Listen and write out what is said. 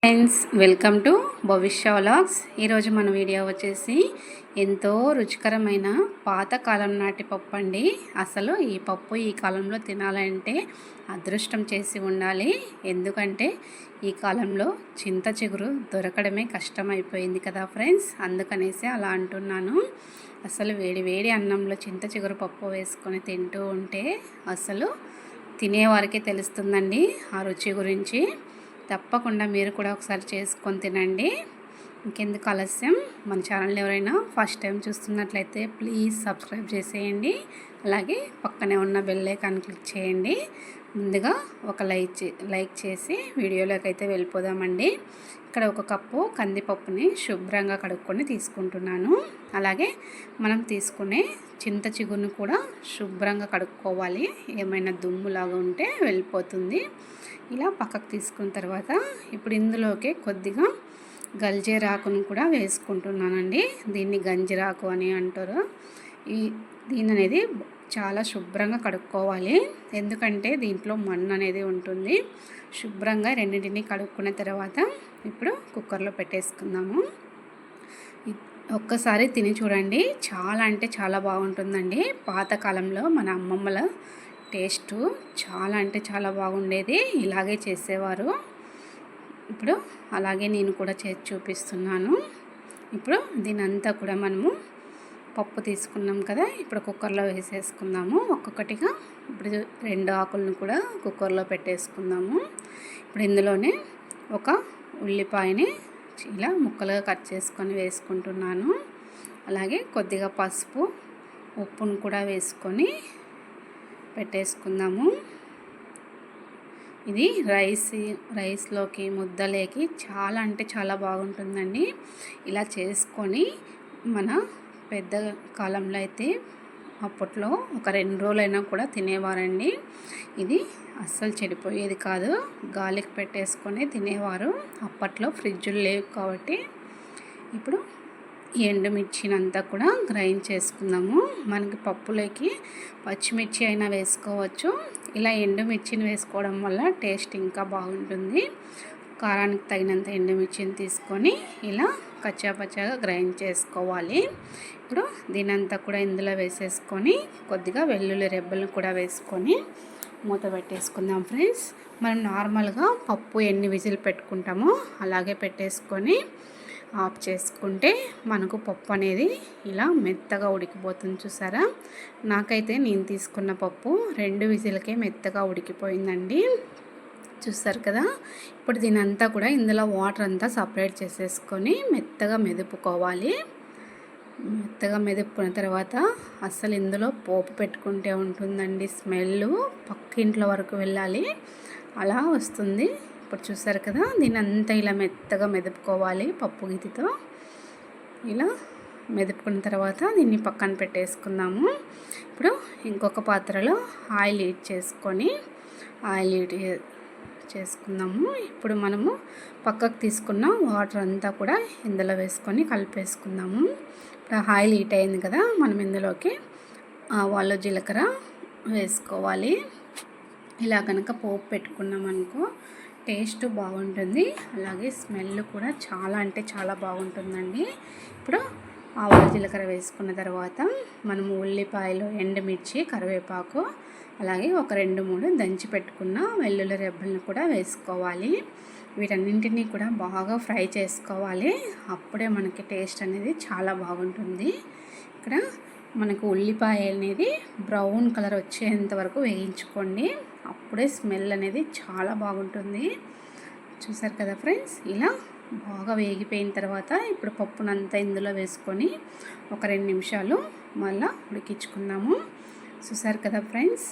Friends, welcome to భవిష్య vlogs. ఈరోజు మన వీడియో వచ్చేసి ఎంతో రుచికరమైన పాతకాలం నాటి పప్పు అండి. అసలు ఈ పప్పు ఈ కాలంలో తినాలంటే అదృష్టం చేసి ఉండాలి. ఎందుకంటే ఈ కాలంలో చింత చిగురు దొరకడమే కష్టమైపోయింది కదా ఫ్రెండ్స్. అందుకనేసి అలా అంటున్నాను. అసలు వేడి వేడి అన్నంలో చింత చిగురు పప్పు వేసుకొని తింటూ ఉంటే అసలు తినేవారికే తెలుస్తుందండి ఆ రుచి గురించి. తప్పకుండా మీరు కూడా ఒకసారి చేసుకొని తినండి. ఇంకెందుకు ఆలస్యం, మన ఛానల్ ఎవరైనా ఫస్ట్ టైం చూస్తున్నట్లయితే ప్లీజ్ సబ్స్క్రైబ్ చేసేయండి. అలాగే పక్కనే ఉన్న బెల్ ఐకాన్ క్లిక్ చేయండి. ముందుగా ఒక లైక్ చేసి వీడియోలోకి అయితే వెళ్ళిపోదామండి. ఇక్కడ ఒక కప్పు కందిపప్పుని శుభ్రంగా కడుక్కొని తీసుకుంటున్నాను. అలాగే మనం తీసుకునే చింత చిగురును కూడా శుభ్రంగా కడుక్కోవాలి. ఏమైనా దుమ్ములాగా ఉంటే వెళ్ళిపోతుంది. ఇలా పక్కకు తీసుకున్న తర్వాత ఇప్పుడు ఇందులోకి కొద్దిగా గల్జేరాకును కూడా వేసుకుంటున్నానండి. దీన్ని గంజిరాకు అని అంటారు. దీని అనేది చాలా శుభ్రంగా కడుక్కోవాలి. ఎందుకంటే దీంట్లో మన్ను అనేది ఉంటుంది. శుభ్రంగా రెండింటిని కడుక్కున్న తర్వాత ఇప్పుడు కుక్కర్లో పెట్టేసుకుందాము. ఒక్కసారి తిని చూడండి, చాలా అంటే చాలా బాగుంటుందండి. పాతకాలంలో మన అమ్మమ్మల టేస్టు చాలా అంటే చాలా బాగుండేది. ఇలాగే చేసేవారు. ఇప్పుడు అలాగే నేను కూడా చేసి చూపిస్తున్నాను. ఇప్పుడు దీనంతా కూడా మనము పప్పు తీసుకున్నాం కదా, ఇప్పుడు కుక్కర్లో వేసేసుకుందాము ఒక్కొక్కటిగా. ఇప్పుడు 2 ఆకులను కూడా కుక్కర్లో పెట్టేసుకుందాము. ఇప్పుడు ఇందులోనే ఒక ఉల్లిపాయని ఇలా ముక్కలుగా కట్ చేసుకొని వేసుకుంటున్నాను. అలాగే కొద్దిగా పసుపు, ఉప్పును కూడా వేసుకొని పెట్టేసుకుందాము. ఇది రైస్లోకి ముద్దలేకి చాలా అంటే చాలా బాగుంటుందండి. ఇలా చేసుకొని మన పెద్ద కాలంలో అయితే అప్పట్లో ఒక 2 రోజులైనా కూడా తినేవారండి. ఇది అస్సలు చెడిపోయేది కాదు. గాలికి పెట్టేసుకొని తినేవారు. అప్పట్లో ఫ్రిడ్జులు లేవు కాబట్టి. ఇప్పుడు ఎండుమిర్చినంతా కూడా గ్రైండ్ చేసుకుందాము. మనకి పప్పులోకి పచ్చిమిర్చి అయినా వేసుకోవచ్చు. ఇలా ఎండుమిర్చిని వేసుకోవడం వల్ల టేస్ట్ ఇంకా బాగుంటుంది. కారానికి తగినంత ఎండుమిర్చిని తీసుకొని ఇలా కచ్చాపచ్చాగా గ్రైండ్ చేసుకోవాలి. ఇప్పుడు దీనంతా కూడా ఇందులో వేసేసుకొని కొద్దిగా వెల్లుల్లి రెబ్బలను కూడా వేసుకొని మూత పెట్టేసుకుందాం ఫ్రెండ్స్. మనం నార్మల్గా పప్పు ఎన్ని విజిల్ పెట్టుకుంటామో అలాగే పెట్టేసుకొని ఆఫ్ చేసుకుంటే మనకు పప్పు అనేది ఇలా మెత్తగా ఉడికిపోతుంది. చూసారా, నాకైతే నేను తీసుకున్న పప్పు 2 విజిల్కే మెత్తగా ఉడికిపోయిందండి. చూస్తారు కదా. ఇప్పుడు దీనంతా కూడా ఇందులో వాటర్ అంతా సపరేట్ చేసేసుకొని మెత్తగా మెదుపుకోవాలి. మెత్తగా మెదుపుకున్న తర్వాత అసలు ఇందులో పోపు పెట్టుకుంటే ఉంటుందండి స్మెల్, పక్కింట్లో వరకు వెళ్ళాలి, అలా వస్తుంది. ఇప్పుడు చూసారు కదా, దీని అంతా ఇలా మెత్తగా మెదుపుకోవాలి పప్పు గితితో. ఇలా మెదుపుకున్న తర్వాత దీన్ని పక్కన పెట్టేసుకుందాము. ఇప్పుడు ఇంకొక పాత్రలో ఆయిల్ హీట్ చేసుకుందాము. ఇప్పుడు మనము పక్కకు తీసుకున్న వాటర్ అంతా కూడా ఇందులో వేసుకొని కలిపేసుకుందాము. ఇప్పుడు ఆయిల్ హీట్ అయింది కదా, మనం ఇందులోకి ఆవాలు జీలకర్ర వేసుకోవాలి. ఇలా కనుక పోపు పెట్టుకున్నాం అనుకో టేస్ట్ బాగుంటుంది. అలాగే స్మెల్ కూడా చాలా అంటే చాలా బాగుంటుందండి. ఇప్పుడు ఆవాలు జీలకర్ర వేసుకున్న తర్వాత మనము ఉల్లిపాయలు, ఎండుమిర్చి, కరివేపాకు, అలాగే ఒక 2-3 దంచి పెట్టుకున్న వెల్లుల్లి రెబ్బలను కూడా వేసుకోవాలి. వీటన్నింటినీ కూడా బాగా ఫ్రై చేసుకోవాలి. అప్పుడే మనకి టేస్ట్ అనేది చాలా బాగుంటుంది. ఇక్కడ మనకు ఉల్లిపాయ అనేది బ్రౌన్ కలర్ వచ్చేంత వరకు వేయించుకోండి. అప్పుడే స్మెల్ అనేది చాలా బాగుంటుంది. చూసారు కదా ఫ్రెండ్స్, ఇలా బాగా వేగిపోయిన తర్వాత ఇప్పుడు పప్పునంతా ఇందులో వేసుకొని ఒక 2 నిమిషాలు మళ్ళీ ఉడికించుకుందాము. చూసారు కదా ఫ్రెండ్స్,